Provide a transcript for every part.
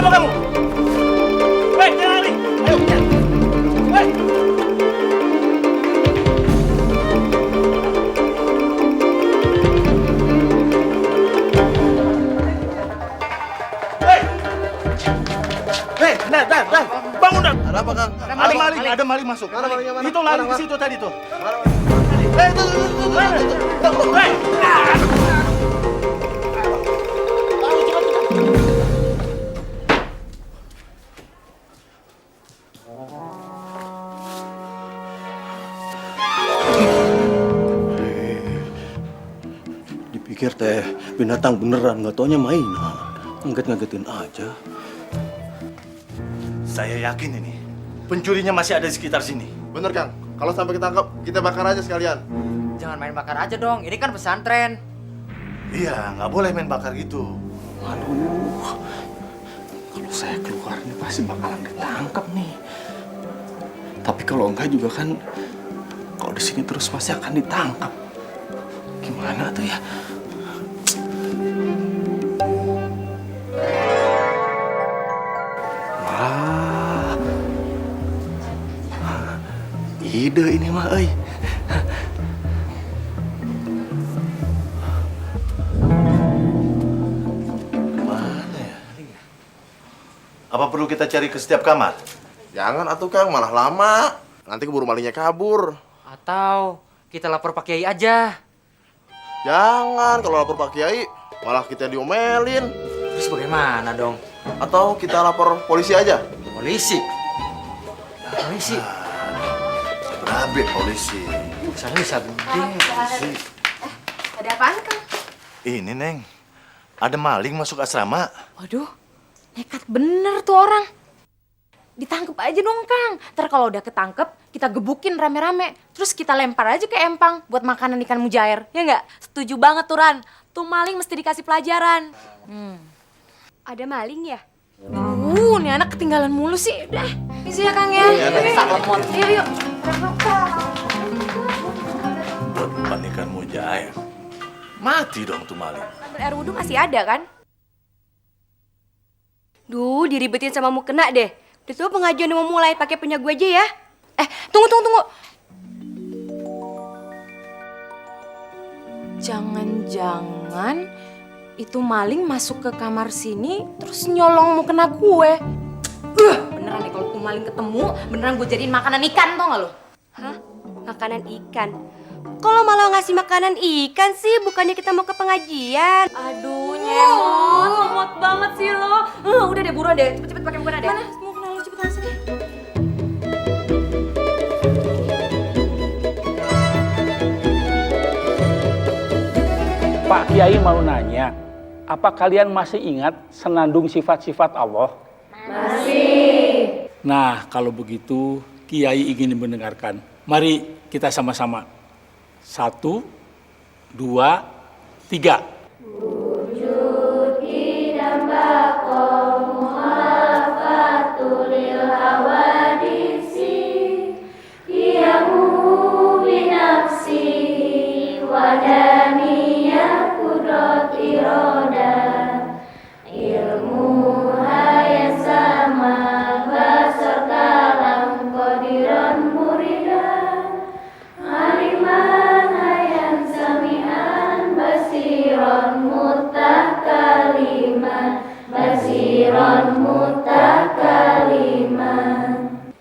Apa kamu? Hei, jangan lari! Ayo, kejar! Hei! Hei, Dan, bangun Dan! Ada apa, Kang? Ada maling masuk. Mana malingnya, mana? Itu lari Mana, ke mana? situ tadi tuh. Hei, tuh. Hei! Dipikir teh binatang beneran, nggak taunya mainan. Ngaget-ngagetin aja. Saya yakin ini pencurinya masih ada di sekitar sini. Bener, Kang. Kalau sampai ketangkep, kita bakar aja sekalian. Jangan main bakar aja dong, ini kan pesantren. Iya, nggak boleh main bakar gitu. Aduh, kalau saya keluar nih pasti bakalan ditangkap nih. Tapi kalau enggak juga kan, kalau di sini terus pasti akan ditangkap. Gimana tuh ya? Wah, ide ini mah, euy. Mana ya? Apa perlu kita cari ke setiap kamar? Jangan atuh, Kang. Malah lama. Nanti keburu malingnya kabur. Atau kita lapor Pak Kiai aja. Jangan. Kalau lapor Pak Kiai, malah kita diomelin. Terus bagaimana dong? Atau kita lapor polisi aja. Polisi? Polisi? Berabe polisi. Sana bisa gede. Ada apaan, Kang? Ini, Neng. Ada maling masuk asrama. Waduh, nekat bener tuh orang. Ditangkep aja dong, Kang. Ntar kalau udah ketangkep, kita gebukin rame-rame. Terus kita lempar aja ke empang buat makanan ikan mujair. Ya nggak? Setuju banget tuh Ran. Tuh maling mesti dikasih pelajaran. Ada maling ya? Nih anak ketinggalan mulu sih. Udah, isi ya Kang ya. Lemot. Yuk, yuk. Buat umpan ikan mujair. Mati dong tuh maling. Air wudhu masih ada kan? Duh, diribetin sama mukena deh. Udah tuh pengajian udah mau mulai, pakai punya gue aja ya. Tunggu. Jangan-jangan itu maling masuk ke kamar sini terus nyolong mukena gue. Beneran nih kalau tuh maling ketemu, beneran gue jadiin makanan ikan tau gak lo? Hah? Makanan ikan? Kalau malah ngasih makanan ikan sih, bukannya kita mau ke pengajian. Aduh, nyemot banget sih lo. Udah deh, buruan deh, cepet-cepet pakai mukena deh. Mana? Mukena lo cepetan sih. Pak Kiai mau nanya, apa kalian masih ingat senandung sifat-sifat Allah? Masih. Nah, kalau begitu Kiai ingin mendengarkan. Mari kita sama-sama. 1, 2, 3.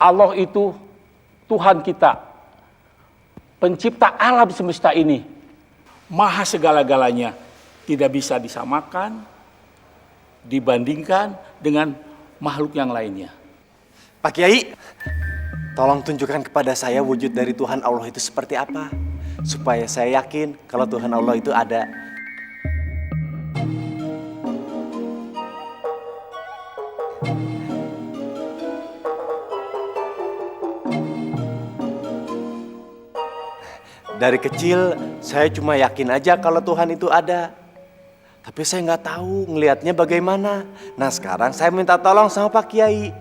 Allah itu Tuhan kita, pencipta alam semesta ini, maha segala-galanya, tidak bisa disamakan, dibandingkan dengan makhluk yang lainnya. Pak Kiai, tolong tunjukkan kepada saya wujud dari Tuhan Allah itu seperti apa, supaya saya yakin kalau Tuhan Allah itu ada. Dari kecil saya cuma yakin aja kalau Tuhan itu ada. Tapi saya nggak tahu ngelihatnya bagaimana. Nah sekarang saya minta tolong sama Pak Kiai.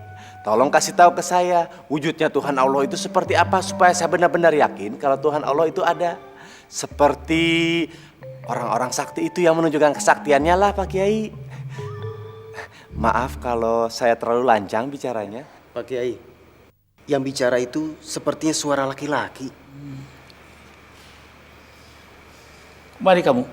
Tolong kasih tahu ke saya wujudnya Tuhan Allah itu seperti apa supaya saya benar-benar yakin kalau Tuhan Allah itu ada. Seperti orang-orang sakti itu yang menunjukkan kesaktiannya lah Pak Kiai. Maaf kalau saya terlalu lancang bicaranya. Pak Kiai, yang bicara itu sepertinya suara laki-laki. Mari kamu.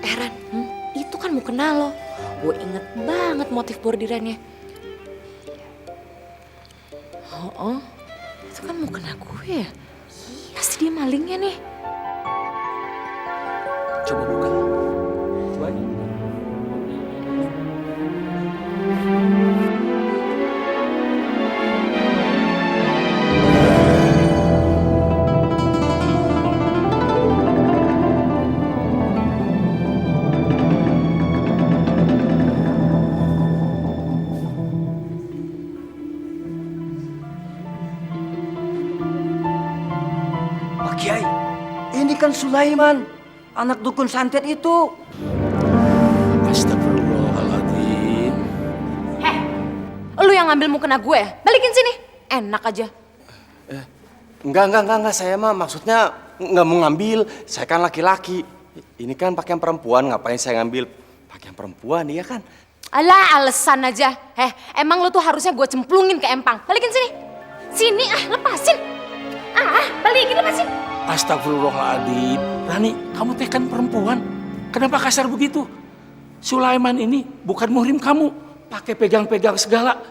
Ran, itu kan mukena lo. Gue inget banget motif bordirannya. Oh, itu kan mukena gue ya? Pasti dia malingnya nih. Coba buka. Coba. Pak Kiai, ini kan Sulaiman, anak dukun santet itu. Astagfirullahaladzim. Lu yang ngambil mukena gue, balikin sini. Enak aja. Enggak. Saya mah maksudnya nggak mau ngambil. Saya kan laki-laki. Ini kan pakaian perempuan. Ngapain saya ngambil pakaian perempuan, iya kan? Alah, alasan aja. Emang lu tuh harusnya gue cemplungin ke empang. Balikin sini. Sini, lepasin. Balikin, lepasin. Astagfirullahaladzim. Rani, kamu teh kan perempuan. Kenapa kasar begitu? Sulaiman ini bukan muhrim kamu. Pakai pegang-pegang segala.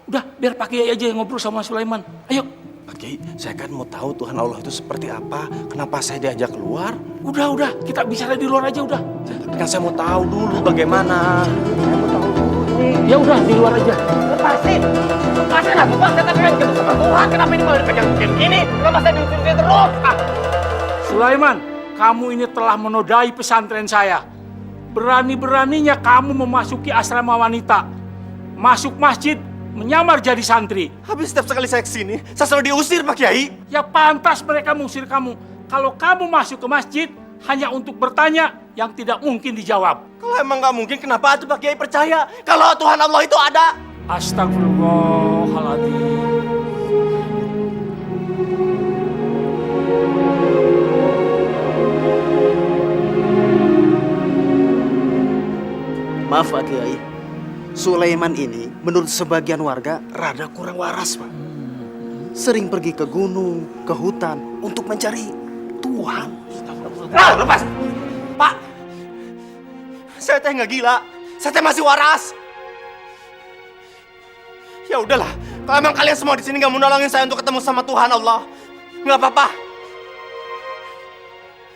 Udah, biar Pak Kiai aja yang ngobrol sama Sulaiman. Ayo. Pak Kiai, saya kan mau tahu Tuhan Allah itu seperti apa. Kenapa saya diajak keluar? Udah. Kita bicara di luar aja udah. Tapi kan saya mau tahu dulu bagaimana. Ya udah, di luar aja. Lepasin aku Pak, saya tadi ketemu sama Tuhan. Kenapa ini malah dipegang gini? Kenapa saya diusir terus? Sulaiman, kamu ini telah menodai pesantren saya. Berani-beraninya kamu memasuki asrama wanita. Masuk masjid, menyamar jadi santri. Habis setiap sekali saya kesini, saya selalu diusir Pak Kiai. Ya pantas mereka mengusir kamu. Kalau kamu masuk ke masjid, hanya untuk bertanya yang tidak mungkin dijawab. Kalau emang nggak mungkin, kenapa tuh Pak Kiai percaya kalau Tuhan Allah itu ada? Astagfirullahaladzim. Maaf Pak Kiai, Sulaiman ini menurut sebagian warga rada kurang waras Pak. Sering pergi ke gunung, ke hutan untuk mencari Tuhan. Lepas! Pak! Saya teh nggak gila. Saya teh masih waras. Ya udahlah, kalau emang kalian semua di sini nggak mau nolongin saya untuk ketemu sama Tuhan Allah, nggak apa-apa.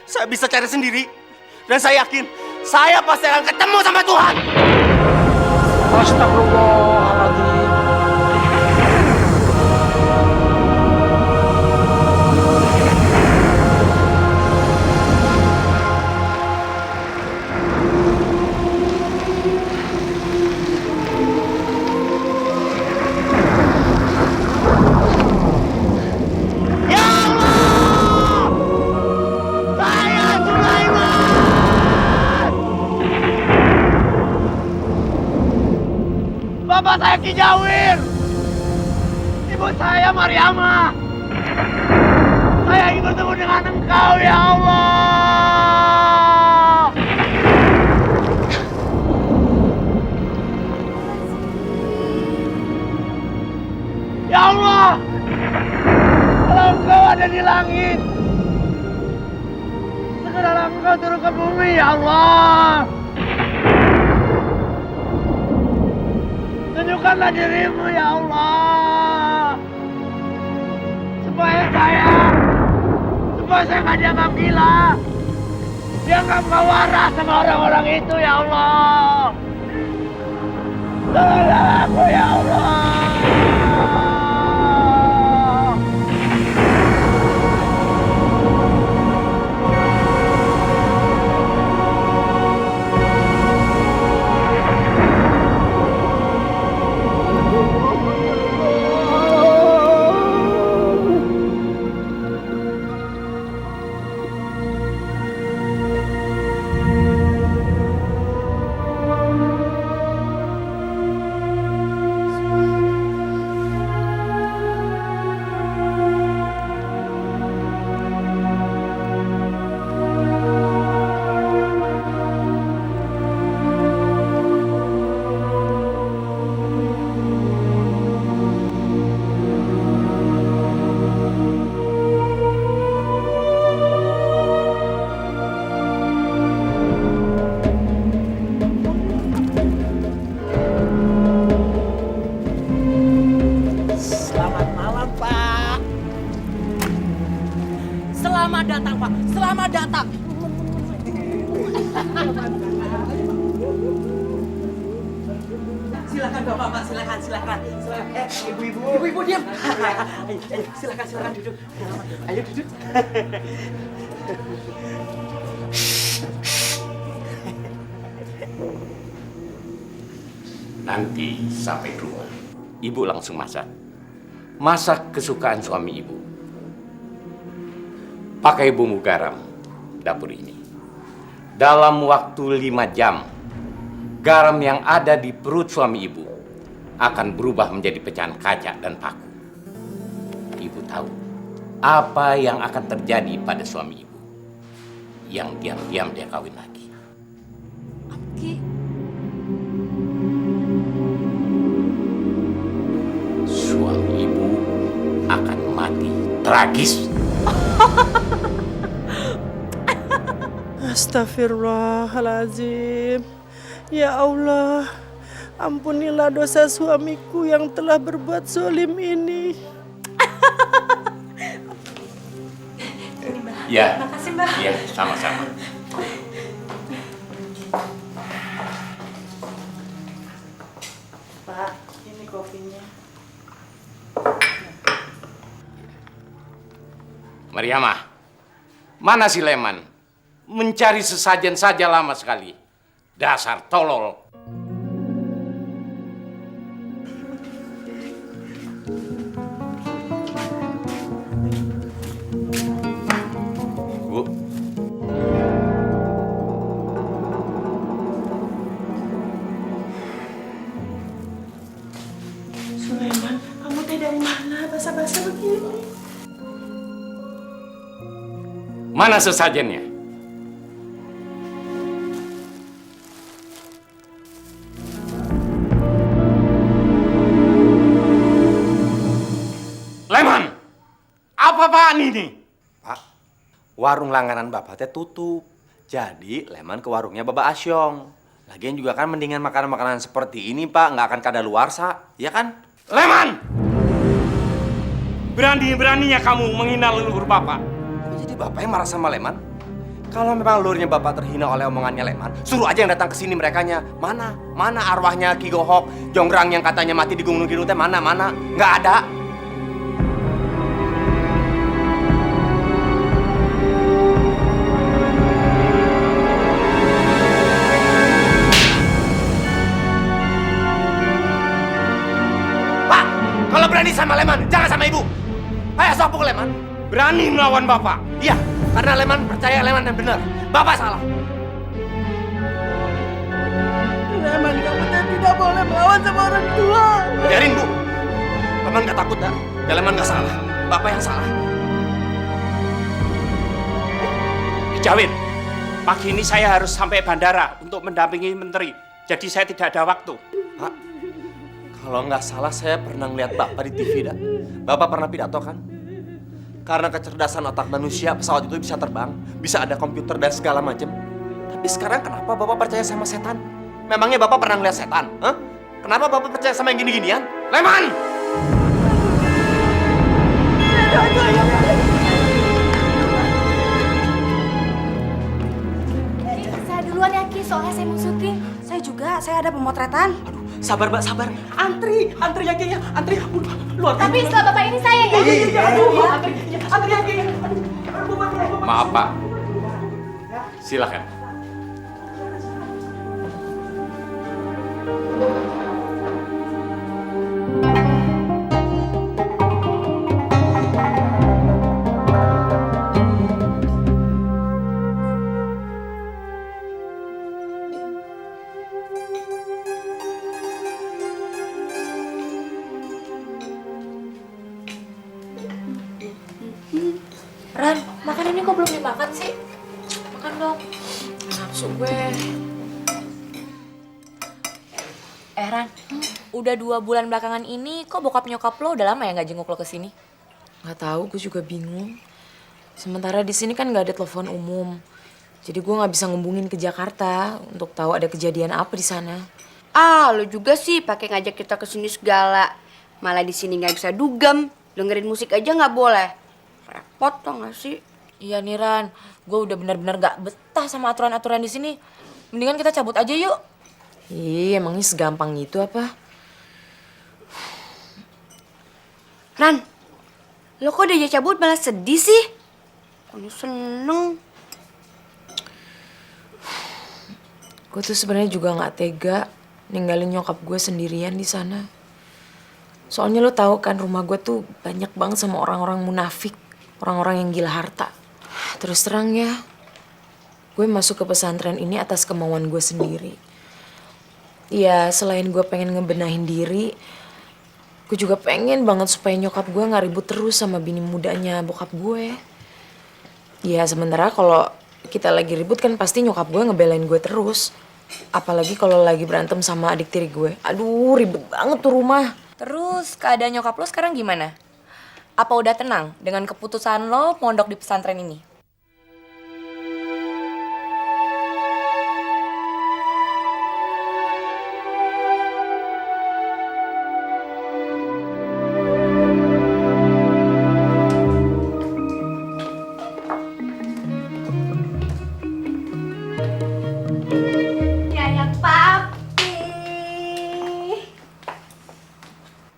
Saya bisa cari sendiri. Dan saya yakin, saya pasti akan ketemu sama Tuhan. Astagfirullahaladzim. Bapak saya Ki Jawir. Ibu saya Mariamah. Saya ingin bertemu dengan Engkau ya Allah. Ya Allah. Kalau Engkau ada di langit, segeralah Engkau turun ke bumi ya Allah. Tunjukkanlah dirimu ya Allah. Supaya saya nggak dianggap gila. Dianggap nggak waras sama orang-orang itu ya Allah. Tolonglah aku ya Allah. Selamat datang, Pak. Selamat datang. Silakan Bapak, silakan. Ibu-ibu diam. Ayo, silakan duduk. Ayo duduk. Nanti sampai rumah, ibu langsung masak. Masak kesukaan suami ibu. Pakai bumbu garam dapur ini. Dalam waktu 5 jam, garam yang ada di perut suami ibu akan berubah menjadi pecahan kaca dan paku. Ibu tahu apa yang akan terjadi pada suami ibu yang diam-diam dia kawin lagi. Ki, Suami ibu akan mati tragis. Astagfirullahaladzim. Ya Allah, ampunilah dosa suamiku yang telah berbuat zalim ini. Ya. makasih Mbak. Ya, sama-sama. Pak, ini kopinya. Mariamah, mana si Leman? Mencari sesajen saja lama sekali. Dasar tolol. Bu. Sulaiman, kamu teh dari mana basa-basa begini? Mana sesajennya? Leman! Apa-apaan ini? Pak, warung langganan Bapak teh tutup. Jadi Leman ke warungnya Bapak Asyong. Lagian juga kan mendingan makanan-makanan seperti ini, Pak, nggak akan kadaluarsa, ya kan? Leman! Berani-beraninya kamu menghina leluhur Bapak. Jadi Bapak yang marah sama Leman? Kalau memang leluhurnya Bapak terhina oleh omongannya Leman, suruh aja yang datang ke sini merekanya. Mana arwahnya Ki Gohok, Jonggrang yang katanya mati di Gunung Kidul teh mana? Nggak ada. Pak, kalau berani sama Leman, jangan sama ibu. Ayo sok pukul Leman. Berani melawan Bapak. Iya, karena Leman percaya Leman yang benar. Bapak salah. Sulaiman, kamu teh tidak boleh melawan sama orang tua. Biarin, Bu. Leman nggak takut, dah. Ya Leman nggak salah. Bapak yang salah. Jawin, pagi ini saya harus sampai bandara untuk mendampingi menteri. Jadi saya tidak ada waktu. Pak, kalau nggak salah saya pernah ngeliat Bapak di TV, dah. Bapak pernah pidato kan? Karena kecerdasan otak manusia, pesawat itu bisa terbang, bisa ada komputer dan segala macam. Tapi sekarang kenapa Bapak percaya sama setan? Memangnya Bapak pernah ngeliat setan? Hah? Kenapa Bapak percaya sama yang gini-ginian? Leman! Saya duluan ya Ki, soalnya saya mau syuting. Saya juga, saya ada pemotretan. Sabar, Mbak, sabar. Antri ya, Ki, ya. Antri. Luar. Tapi setelah Bapak ini saya ya. Antri ya, Ki. Maaf, Pak. Silakan. Ran, makan ini kok belum dimakan sih? Makan dong. Nafsu gue. Ran, udah 2 bulan belakangan ini kok bokap nyokap lo udah lama ya nggak jenguk lo kesini? Nggak tahu, gue juga bingung. Sementara di sini kan nggak ada telepon umum. Jadi gue nggak bisa ngembungin ke Jakarta untuk tahu ada kejadian apa di sana. Ah, lo juga sih pakai ngajak kita ke sini segala. Malah di sini nggak bisa dugem, dengerin musik aja nggak boleh. Repot tau gak sih? Iya nih Ran, gue udah benar-benar gak betah sama aturan-aturan di sini. Mendingan kita cabut aja yuk. Iya, emangnya segampang itu apa? Ran, lo kok udah cabut malah sedih sih? Aku seneng. Gue tuh sebenarnya juga nggak tega ninggalin nyokap gue sendirian di sana. Soalnya lo tahu kan rumah gue tuh banyak banget sama orang-orang munafik, orang-orang yang gila harta. Terus terang ya, gue masuk ke pesantren ini atas kemauan gue sendiri. Ya selain gue pengen ngebenahin diri, gue juga pengen banget supaya nyokap gue nggak ribut terus sama bini mudanya bokap gue. Ya sementara kalau kita lagi ribut kan pasti nyokap gue ngebelain gue terus. Apalagi kalau lagi berantem sama adik tiri gue. Aduh ribet banget tuh rumah. Terus keadaan nyokap lo sekarang gimana? Apa udah tenang dengan keputusan lo mondok di pesantren ini?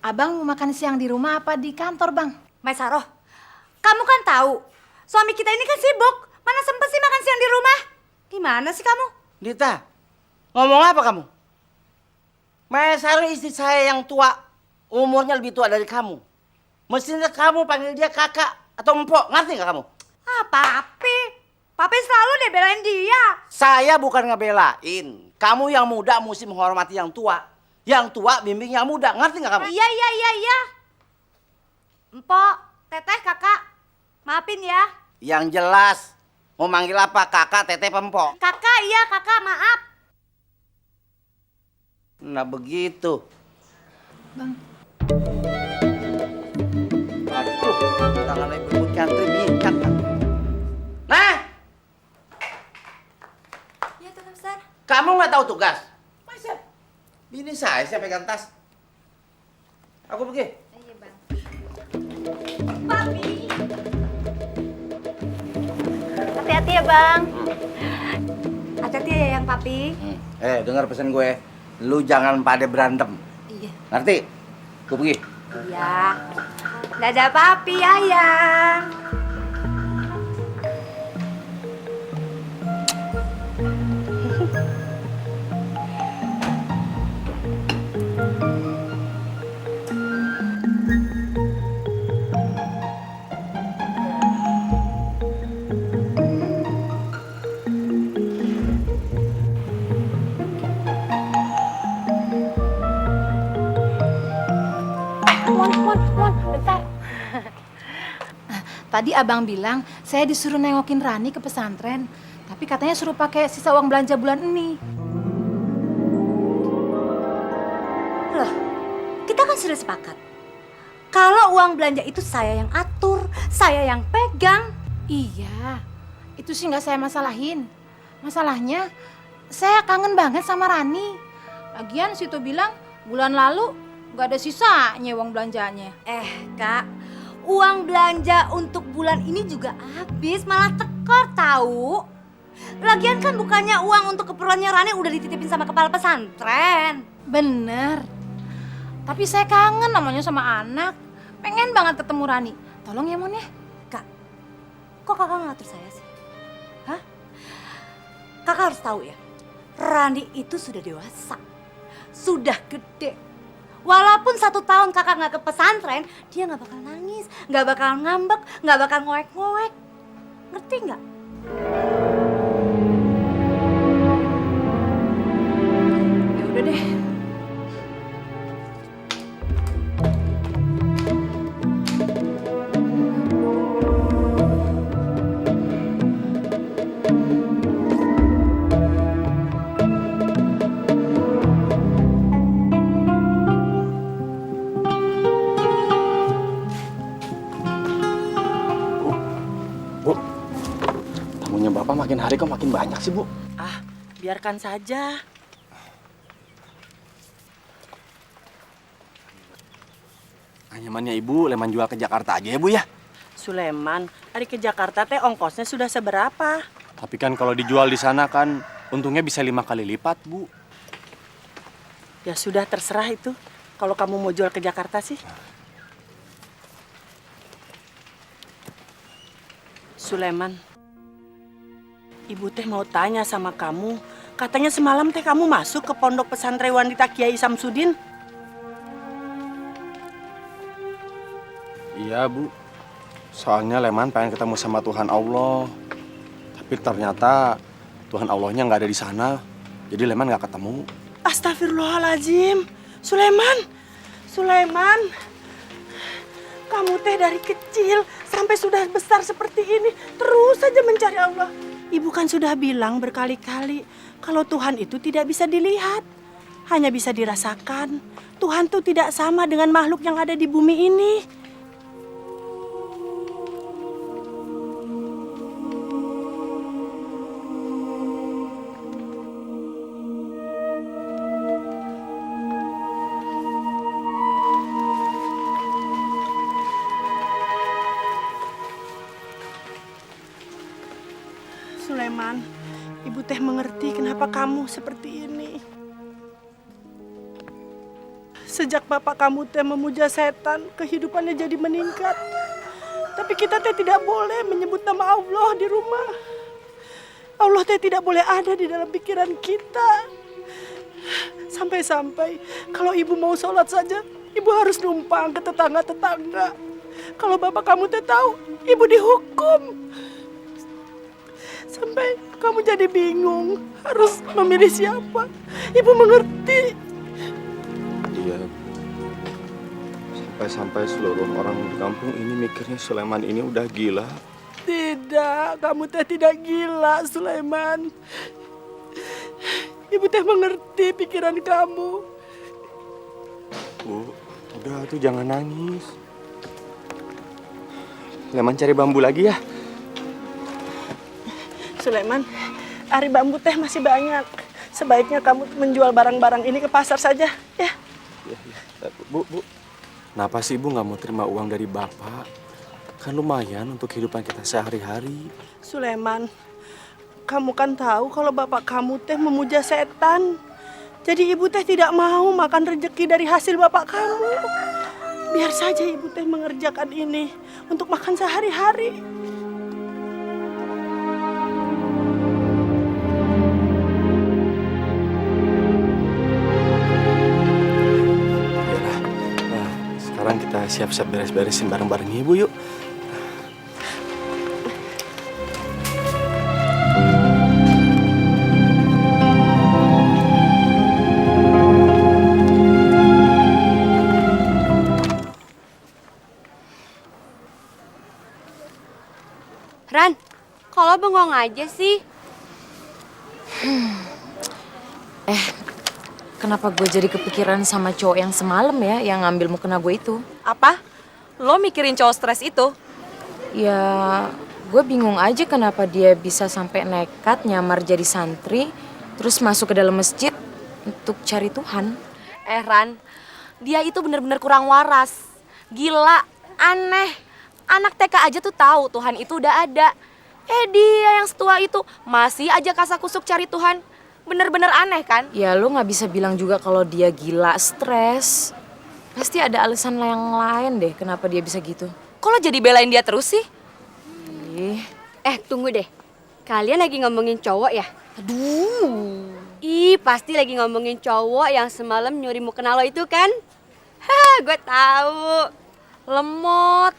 Abang mau makan siang di rumah apa di kantor, Bang? Maesaroh, kamu kan tahu suami kita ini kan sibuk. Mana sempet sih makan siang di rumah? Gimana sih kamu? Dita, ngomong apa kamu? Maesaroh istri saya yang tua, umurnya lebih tua dari kamu. Mestinya kamu panggil dia kakak atau empok, ngerti nggak kamu? Ah, Papi. Papi selalu deh belain dia. Saya bukan ngebelain. Kamu yang muda mesti menghormati yang tua. Yang tua bimbing yang muda, ngerti nggak kamu? Iya. Empok, teteh, kakak, maafin ya. Yang jelas, mau manggil apa? Kakak, teteh, empok? Kakak, iya kakak, maaf. Nah begitu. Bang. Aduh, tangan ibu cantri minyak. Nah! Ya, tetap besar. Kamu nggak tahu tugas? Masa? Bini saya pegang tas. Aku pergi. Iya, Bang. Papi. Hati-hati ya, Bang. Hati-hati ya, yang Papi. Dengar pesan gue. Lu jangan pada berantem. Iya. Ngerti? Gue pergi. Iya. Dadah Papi, Ayang. Bentar. Tadi abang bilang saya disuruh nengokin Rani ke pesantren, tapi katanya suruh pakai sisa uang belanja bulan ini. Loh, kita kan sudah sepakat. Kalau uang belanja itu saya yang atur, saya yang pegang. Iya, itu sih nggak saya masalahin. Masalahnya saya kangen banget sama Rani. Lagian situ bilang bulan lalu nggak ada sisanya uang belanjanya. Kak, uang belanja untuk bulan ini juga habis, malah tekor tahu. Lagian kan bukannya uang untuk keperluannya Rani udah dititipin sama kepala pesantren. Bener. Tapi saya kangen namanya sama anak. Pengen banget ketemu Rani. Tolong ya Mon ya. Kak, kok kakak ngatur saya sih? Hah? Kakak harus tahu ya, Rani itu sudah dewasa. Sudah gede. Walaupun 1 tahun kakak nggak ke pesantren, dia nggak bakal nangis, nggak bakal ngambek, nggak bakal ngoek-ngoek. Ngerti nggak? Ya udah deh. Tamunya Bapak makin hari kok makin banyak sih, Bu? Ah, biarkan saja. Anyamannya Ibu leman jual ke Jakarta aja ya, Bu ya? Sulaiman, hari ke Jakarta teh ongkosnya sudah seberapa? Tapi kan kalau dijual di sana kan untungnya bisa 5 kali lipat, Bu. Ya sudah, terserah itu. Kalau kamu mau jual ke Jakarta sih. Sulaiman, Ibu teh mau tanya sama kamu. Katanya semalam teh kamu masuk ke pondok pesantren wanita Kiai Samsudin. Iya, Bu. Soalnya Leman pengen ketemu sama Tuhan Allah. Tapi ternyata Tuhan Allahnya nggak ada di sana. Jadi Leman nggak ketemu. Astagfirullahaladzim. Sulaiman, Sulaiman. Kamu teh dari kecil sampai sudah besar seperti ini terus saja mencari Allah. Ibu kan sudah bilang berkali-kali kalau Tuhan itu tidak bisa dilihat, hanya bisa dirasakan. Tuhan tuh tidak sama dengan makhluk yang ada di bumi ini. Sulaiman, Ibu teh mengerti kenapa kamu seperti ini. Sejak bapak kamu teh memuja setan, kehidupannya jadi meningkat. Tapi kita teh tidak boleh menyebut nama Allah di rumah. Allah teh tidak boleh ada di dalam pikiran kita. Sampai-sampai kalau ibu mau sholat saja, ibu harus numpang ke tetangga-tetangga. Kalau bapak kamu teh tahu, ibu dihukum. Sampai kamu jadi bingung harus memilih siapa. Ibu mengerti. Iya. Sampai-sampai seluruh orang di kampung ini mikirnya Sulaiman ini udah gila. Tidak, kamu teh tidak gila, Sulaiman. Ibu teh mengerti pikiran kamu. Bu, udah tuh jangan nangis. Leman cari bambu lagi ya. Sulaiman, ari bambu teh masih banyak. Sebaiknya kamu menjual barang-barang ini ke pasar saja, ya. Bu, kenapa sih Ibu nggak mau terima uang dari Bapak? Kan lumayan untuk kehidupan kita sehari-hari. Sulaiman, kamu kan tahu kalau bapak kamu teh memuja setan. Jadi ibu teh tidak mau makan rezeki dari hasil bapak kamu. Biar saja ibu teh mengerjakan ini untuk makan sehari-hari. Sekarang kita siap-siap beres-beresin barang-barang Ibu yuk. Ran, kalau bengong aja sih? Kenapa gue jadi kepikiran sama cowok yang semalam ya, yang ngambil mukena gue itu? Apa? Lo mikirin cowok stres itu? Ya, gue bingung aja kenapa dia bisa sampai nekat nyamar jadi santri, terus masuk ke dalam masjid untuk cari Tuhan. Ran, dia itu bener-bener kurang waras. Gila, aneh. Anak TK aja tuh tahu Tuhan itu udah ada. Dia yang setua itu masih aja kasakusuk cari Tuhan. Bener-bener aneh kan? Ya lu gak bisa bilang juga kalau dia gila, stres. Pasti ada alasan yang lain deh kenapa dia bisa gitu. Kok lo jadi belain dia terus sih? Tunggu deh. Kalian lagi ngomongin cowok ya? Aduh. Pasti lagi ngomongin cowok yang semalam nyuri mukena lo itu kan? Gue tahu. Lemot.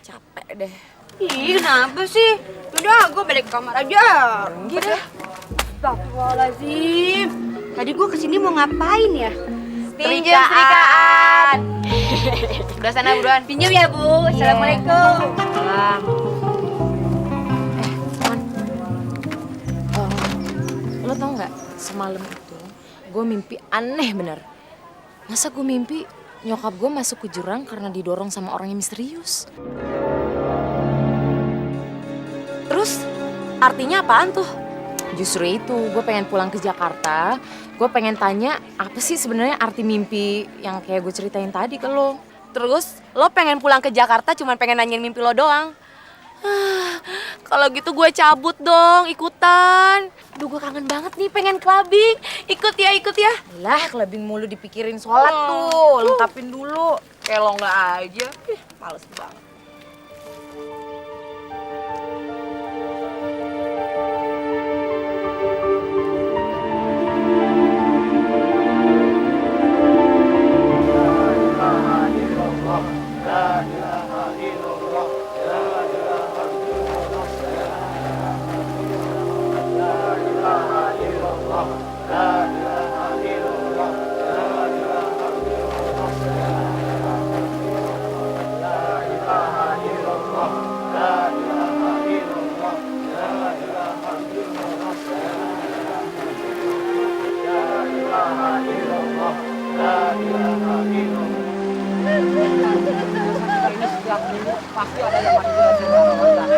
Capek deh. Kenapa sih? Udah, gue balik ke kamar aja. Gitu. Astagfirullahaladzim. Tadi gue kesini mau ngapain ya? Pinjam setrikaan. Udah sana buruan. Pinjam ya, Bu. Assalamualaikum. Lo tau gak, semalam itu gue mimpi aneh bener. Masa gue mimpi nyokap gue masuk ke jurang karena didorong sama orang yang misterius. Terus artinya apaan tuh? Justru itu, gue pengen pulang ke Jakarta. Gue pengen tanya apa sih sebenarnya arti mimpi yang kayak gue ceritain tadi ke lo. Terus Lo pengen pulang ke Jakarta cuman pengen nanyain mimpi lo doang. Kalau gitu gue cabut dong, ikutan. Aduh, gue kangen banget nih, pengen clubbing. Ikut ya, ikut ya. Lah, clubbing mulu dipikirin sholat tuh. Lengkapin dulu. Kayak lo nggak aja. Males banget. Pasti ada yang manipulasi orang-orang.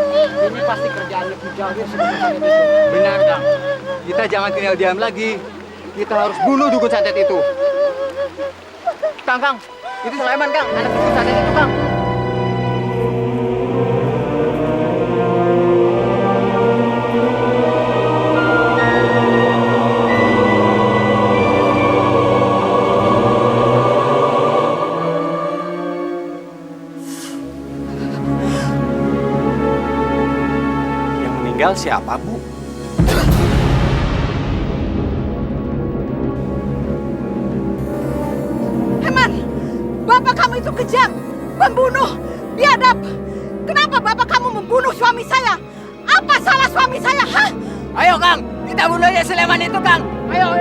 Ini pasti kerjaannya Pujangir sebelum santet itu. Benar, Kang. Kita jangan tinggal diam lagi. Kita harus bunuh dukun santet itu. Kang, itu Sulaiman, Kang. Anak dukun santet itu, Kang. Siapa, Bu? Heman, bapak kamu itu kejam, pembunuh, biadab. Kenapa bapak kamu membunuh suami saya? Apa salah suami saya, hah? Ayo, Kang, kita bunuh aja Sulaiman itu, Kang. Ayo.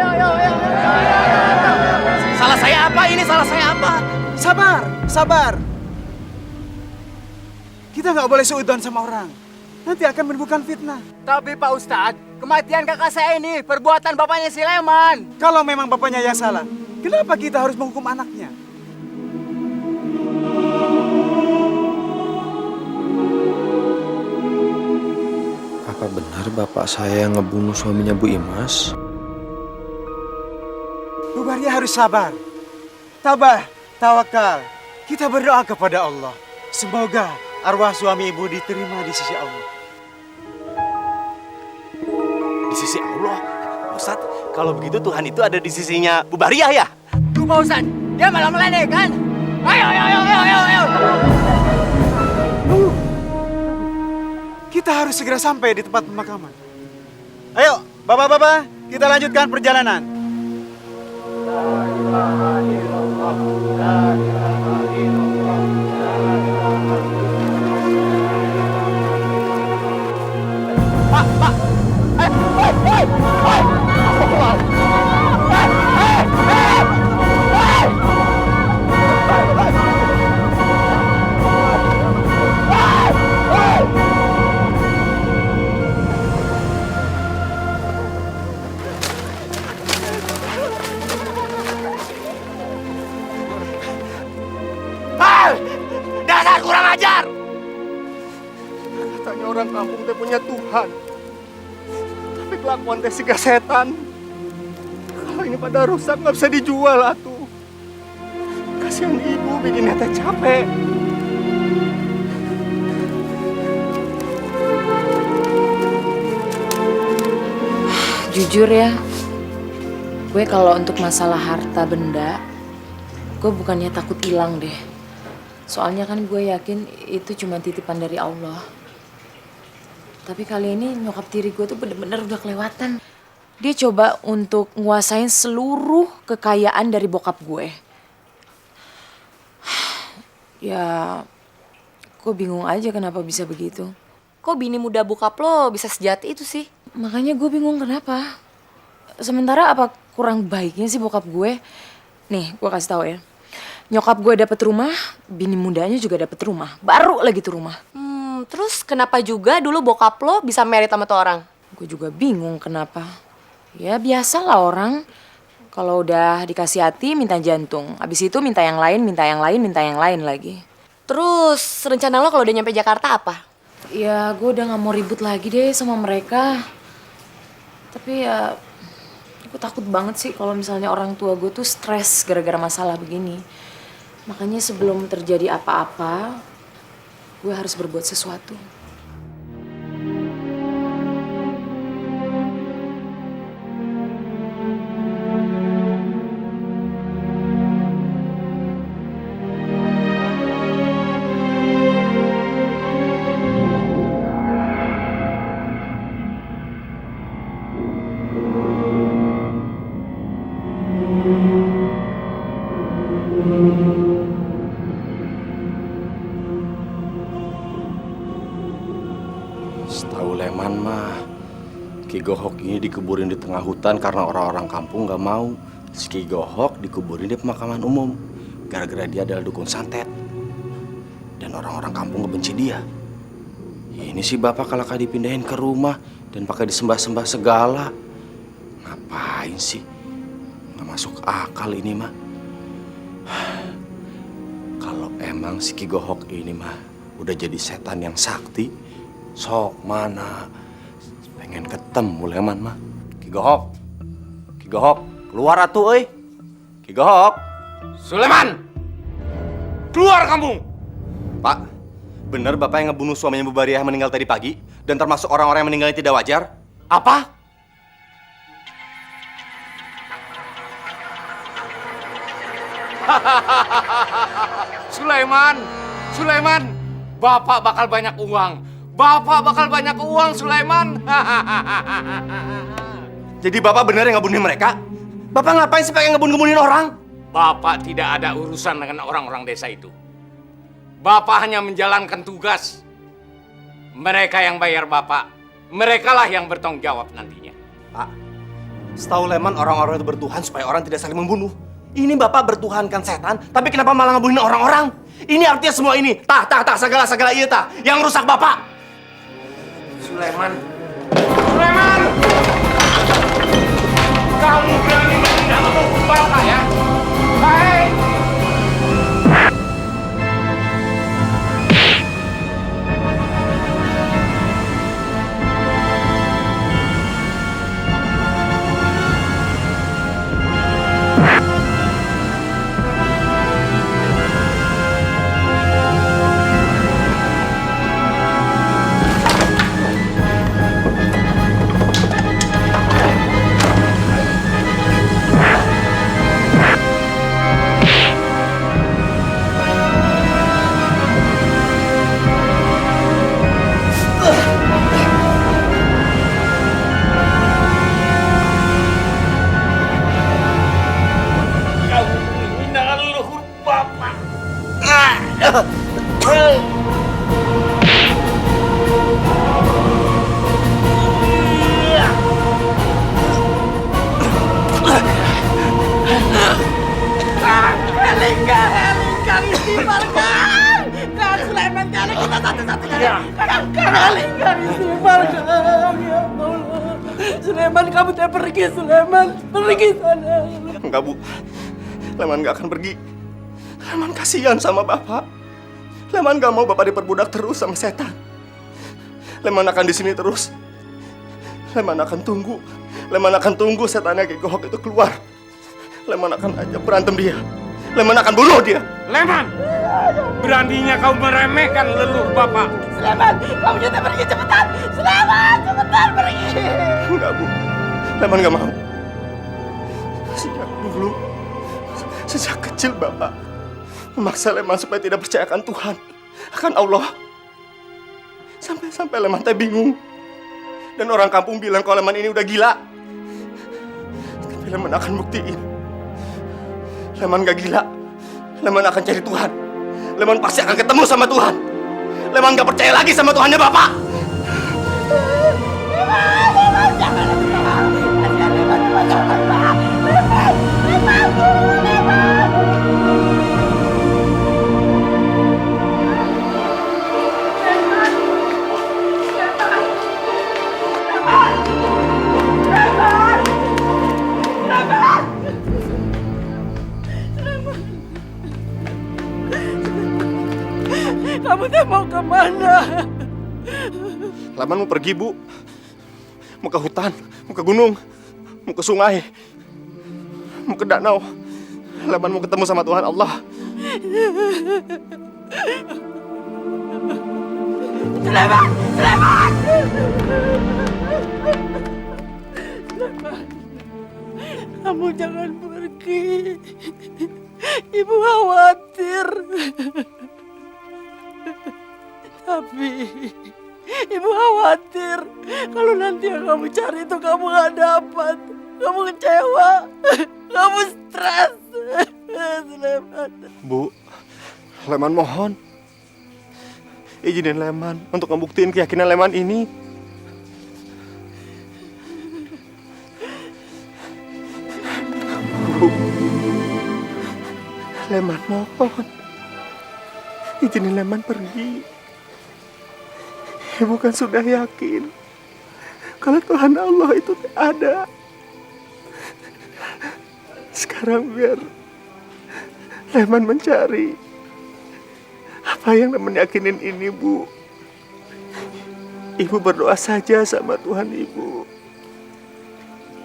Salah saya apa ini? Salah saya apa? Sabar. Kita nggak boleh suudzon sama orang. Nanti akan menimbulkan fitnah. Tapi Pak Ustadz, kematian kakak saya ini perbuatan bapaknya Sulaiman. Kalau memang bapaknya yang salah, kenapa kita harus menghukum anaknya? Apa benar bapak saya yang ngebunuh suaminya Bu Imas? Bu Baria harus sabar. Tabah, tawakal. Kita berdoa kepada Allah. Semoga arwah suami ibu diterima di sisi Allah. Di sisi Allah? Ustadz, kalau begitu Tuhan itu ada di sisinya Bu Baria ya? Tuh Pak Ustadz, dia malah meledek kan? Ayo. Kita harus segera sampai di tempat pemakaman. Ayo, bapak-bapak, kita lanjutkan perjalanan. Pak. Dasar kurang ajar! Katanya orang kampung teh punya Tuhan. Tapi kelakuan teh siga setan. Kalau ini pada rusak nggak bisa dijual atuh. Kasihan ibu bikinnya teh capek. Jujur ya, gue kalau untuk masalah harta benda, gue bukannya takut hilang deh. Soalnya kan gue yakin itu cuma titipan dari Allah. Tapi kali ini nyokap tiri gue tuh bener-bener udah kelewatan. Dia coba untuk nguasain seluruh kekayaan dari bokap gue. Ya, gue bingung aja kenapa bisa begitu. Kok bini muda bokap lo bisa sejati itu sih? Makanya gue bingung kenapa. Sementara apa kurang baiknya sih bokap gue? Nih, gue kasih tahu ya. Nyokap gue dapet rumah, bini mudanya juga dapet rumah. Baru lagi tuh rumah. Terus kenapa juga dulu bokap lo bisa married sama tuh orang? Gue juga bingung kenapa. Ya biasalah orang. Kalau udah dikasih hati minta jantung. Abis itu minta yang lain, minta yang lain, minta yang lain lagi. Terus rencana lo kalau udah nyampe Jakarta apa? Ya gue udah gak mau ribut lagi deh sama mereka. Tapi ya gue takut banget sih kalau misalnya orang tua gue tuh stres gara-gara masalah begini. Makanya sebelum terjadi apa-apa, gue harus berbuat sesuatu. Setahu Leman mah, Ki Gohok ini dikuburin di tengah hutan karena orang-orang kampung nggak mau si Ki Gohok dikuburin di pemakaman umum. Gara-gara dia adalah dukun santet. Dan orang-orang kampung ngebenci dia. Ini sih bapak kalau dipindahin ke rumah dan pakai disembah-sembah segala. Ngapain sih? Nggak masuk akal ini mah. Kalau emang si Ki Gohok ini mah udah jadi setan yang sakti, sok mana pengen ketemu Leman mah. Ki Gohok, Ki Gohok, keluar atuh euy. Ki Gohok. Sulaiman, keluar kamu. Pak, benar bapak yang ngebunuh suaminya Bu Bariah meninggal tadi pagi dan termasuk orang-orang yang meninggalnya tidak wajar? Apa? Sulaiman, Sulaiman, bapak bakal banyak uang. Bapak bakal banyak uang, Sulaiman. Jadi bapak benar yang ngebunuh mereka? Bapak ngapain sih pakai ngebunuhin orang? Bapak tidak ada urusan dengan orang-orang desa itu. Bapak hanya menjalankan tugas. Mereka yang bayar bapak. Merekalah yang bertanggung jawab nantinya. Pak, setahu Leman orang-orang itu bertuhan supaya orang tidak saling membunuh. Ini bapak bertuhankan setan, tapi kenapa malah ngebunuhin orang-orang? Ini artinya semua ini, segala iya yang rusak bapak. Sulaiman, Sulaiman, kamu berani menghina hukum bapak ya? Hai. Sulaiman, kamu teh pergi, Sulaiman. Pergi sana. Enggak, Bu. Leman nggak akan pergi. Leman kasihan sama bapak. Leman nggak mau bapak diperbudak terus sama setan. Leman akan di sini terus. Leman akan tunggu. Leman akan tunggu setannya Ki Gohok itu keluar. Leman akan ajak berantem dia. Leman akan bunuh dia. Leman, beraninya kau meremehkan leluhur bapak. Sulaiman, kamu jangan pergi cepetan. Sulaiman, cepetan pergi. Enggak, Bu. Leman nggak mau. Sejak dulu, sejak kecil bapak memaksa Leman supaya tidak percayakan Tuhan, akan Allah. Sampai Leman teh bingung. Dan orang kampung bilang kalau Leman ini udah gila. Tapi Leman akan buktiin. Leman gak gila. Leman akan cari Tuhan. Leman pasti akan ketemu sama Tuhan. Leman gak percaya lagi sama Tuhannya bapak. Kamu teh mau kemana? Leman mau pergi, Bu. Mau ke hutan, mau ke gunung, mau ke sungai, mau ke danau. Leman mau ketemu sama Tuhan Allah. Sulaiman! Sulaiman! Sulaiman, kamu jangan pergi. Ibu khawatir. Tapi Ibu khawatir kalau nanti yang kamu cari itu kamu gak dapat. Kamu kecewa. Kamu stres. Sulaiman. Bu, Leman mohon. Izinin Leman untuk ngebuktiin keyakinan Leman ini. Bu, Leman mohon. Izinin Leman pergi. Ibu kan sudah yakin kalau Tuhan Allah itu ada. Sekarang biar Leman mencari apa yang Leman yakinin ini, Bu. Ibu berdoa saja sama Tuhan Ibu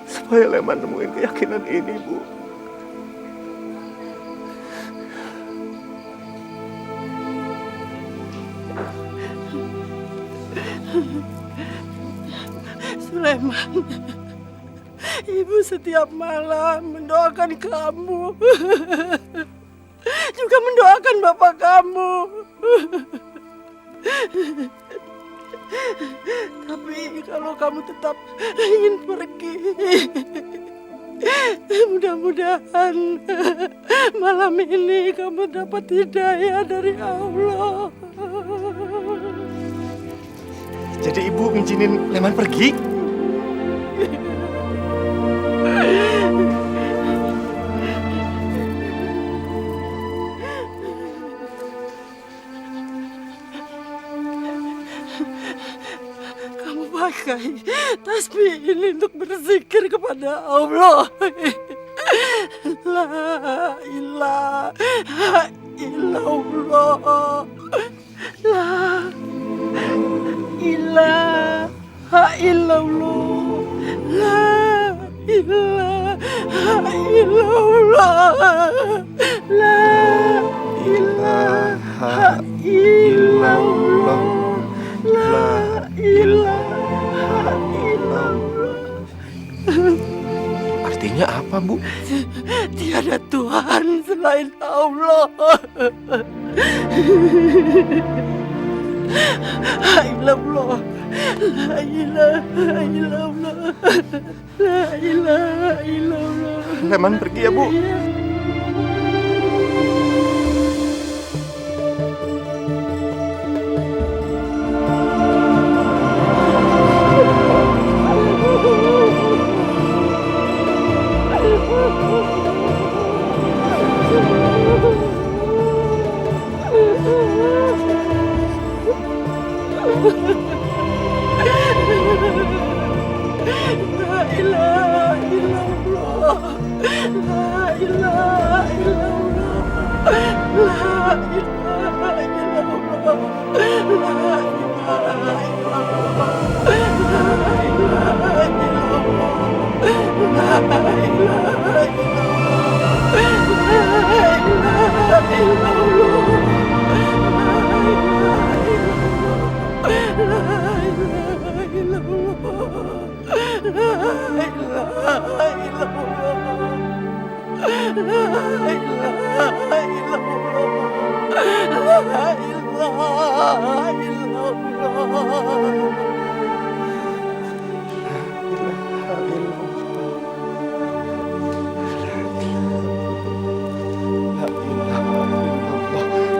supaya Leman nemuin keyakinan ini, Bu. Sulaiman, Ibu setiap malam mendoakan kamu. Juga mendoakan bapak kamu. Tapi kalau kamu tetap ingin pergi, mudah-mudahan malam ini kamu dapat hidayah dari Allah. Jadi Ibu ngizinin Leman pergi? Kamu pakai tasbih ini untuk berzikir kepada Allah. La ilaha illallah. La ilaha illallah. La ilaha illallah. La ilaha illallah. La ilaha illallah. Artinya apa, Bu? Tiada Tuhan selain Allah. La ilallah. La ilaha illallah. La ilaha illallah. Leman pergi ya, Bu. La ilaha illallah. La ilaha illallah. La ilaha illallah. La ilaha illallah. La ilaha illallah. La ilaha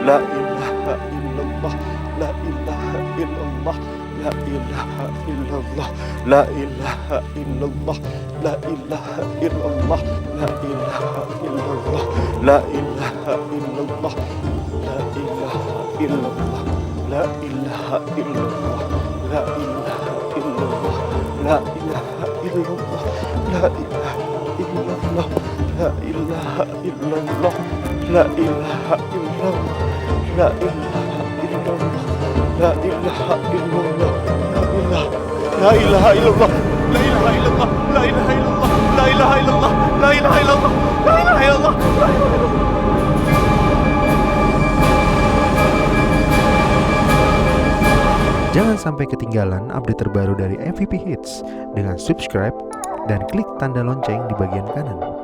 La ilaha illallah, la ilaha illallah, la ilaha illallah, la ilaha illallah, la ilaha illallah, la ilaha illallah, la ilaha illallah, la ilaha illallah, la ilaha illallah, la ilaha illallah, la ilaha illallah, la ilaha illallah, la ilaha illallah, la ilaha illallah. La ilaha illallah, la ilaha illallah, la ilaha illallah, la ilaha illallah, la ilaha illallah, la ilaha illallah, la ilaha illallah, la ilaha illallah, la ilaha illallah. Jangan sampai ketinggalan update terbaru dari MVP Hits dengan subscribe dan klik tanda lonceng di bagian kanan.